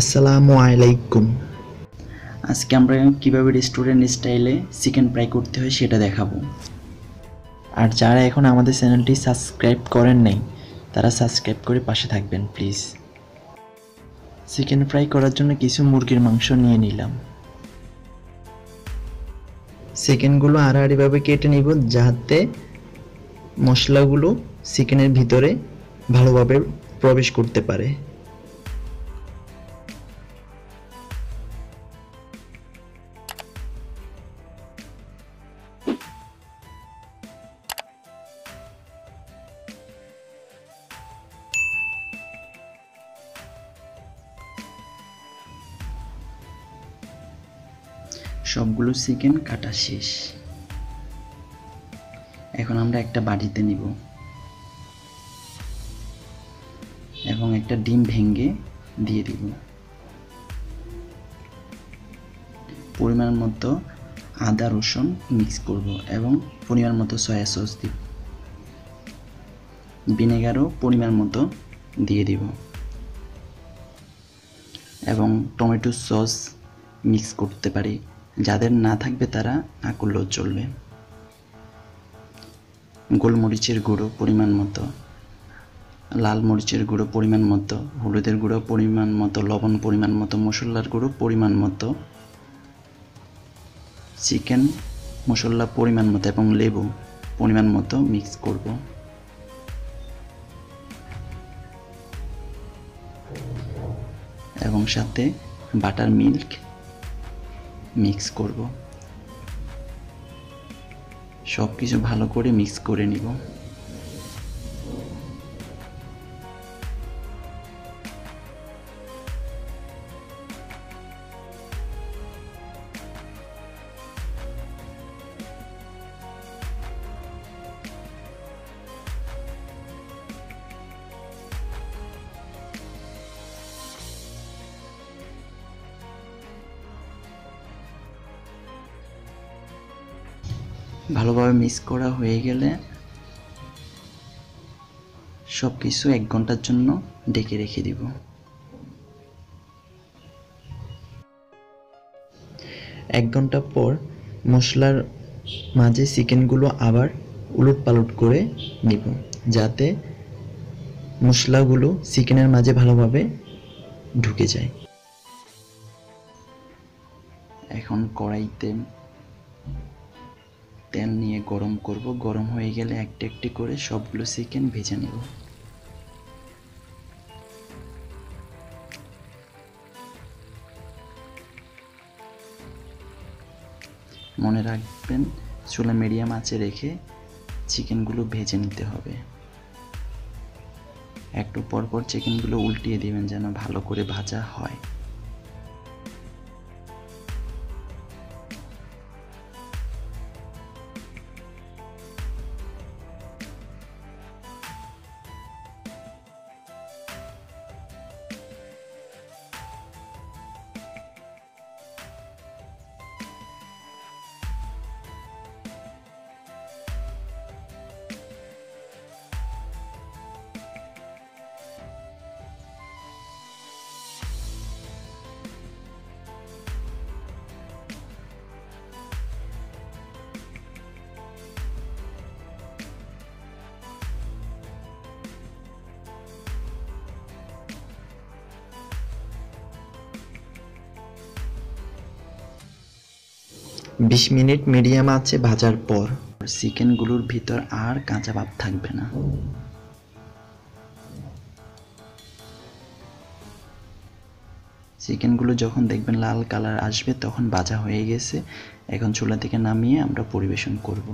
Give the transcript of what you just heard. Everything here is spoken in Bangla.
আসসালামু আলাইকুম। আজকে আমরা কিভাবে রেস্টুরেন্ট স্টাইলে চিকেন ফ্রাই করতে হয় সেটা দেখাবো। আর যারা এখন আমাদের চ্যানেলটি সাবস্ক্রাইব করেন নাই তারা সাবস্ক্রাইব করে পাশে থাকবেন প্লিজ। চিকেন ফ্রাই করার জন্য কিছু মুরগির মাংস নিয়ে নিলাম। চিকেনগুলো আড়াআড়িভাবে কেটে নিব যাতে মশলাগুলো চিকেনের ভিতরে ভালোভাবে প্রবেশ করতে পারে। সবগুলো চিকেন কাটা শেষ। এখন আমরা একটা বাটিতে নিব এবং একটা ডিম ভেঙে দিয়ে দিব। পরিমাণ মতো আদা রসুন মিক্স করব এবং পরিমাণ মতো সয়া সস দিব। ভিনেগারও পরিমাণ মতো দিয়ে দিব এবং টমেটো সস মিক্স করতে পারি। যাদের না থাকবে তারা না করলেও চলবে। গোলমরিচের গুঁড়ো পরিমাণ মতো, লাল মরিচের গুঁড়ো পরিমাণ মতো, হলুদের গুঁড়ো পরিমাণ মতো, লবণ পরিমাণ মতো, মশলার গুঁড়ো পরিমাণ মতো, চিকেন মশলা পরিমাণ মতো এবং লেবু পরিমাণ মতো মিক্স করব। এবং সাথে বাটার মিল্ক মিক্স করব। সব কিছু ভালো করে মিক্স করে নিব। ভালোভাবে মিক্স করা হয়ে গেলে সব কিছু 1 ঘন্টার জন্য ঢেকে রেখে দিব। 1 ঘন্টা পর মশলার মাঝে চিকেনগুলো আবার উলটপালট করে নিব যাতে মশলাগুলো চিকেনের মাঝে ভালোভাবে ঢুকে যায়। এখন কড়াইতে তেল নিয়ে গরম করব। গরম হয়ে গেলে একটি একটি করে সবগুলো চিকেন ভেজে নেব। মনে রাখবেন চুলা মিডিয়াম আঁচে রেখে চিকেনগুলো ভেজে নিতে হবে। একটু পর পর চিকেনগুলো উল্টিয়ে দিবেন যেন ভালো করে ভাজা হয়। বিশ মিনিট মিডিয়াম আঁচে ভাজার পর চিকেনগুলোর ভিতর আর কাঁচা ভাব থাকবে না। চিকেনগুলো যখন দেখবেন লাল কালার আসবে তখন ভাজা হয়ে গেছে। এখন চুলা থেকে নামিয়ে আমরা পরিবেশন করব।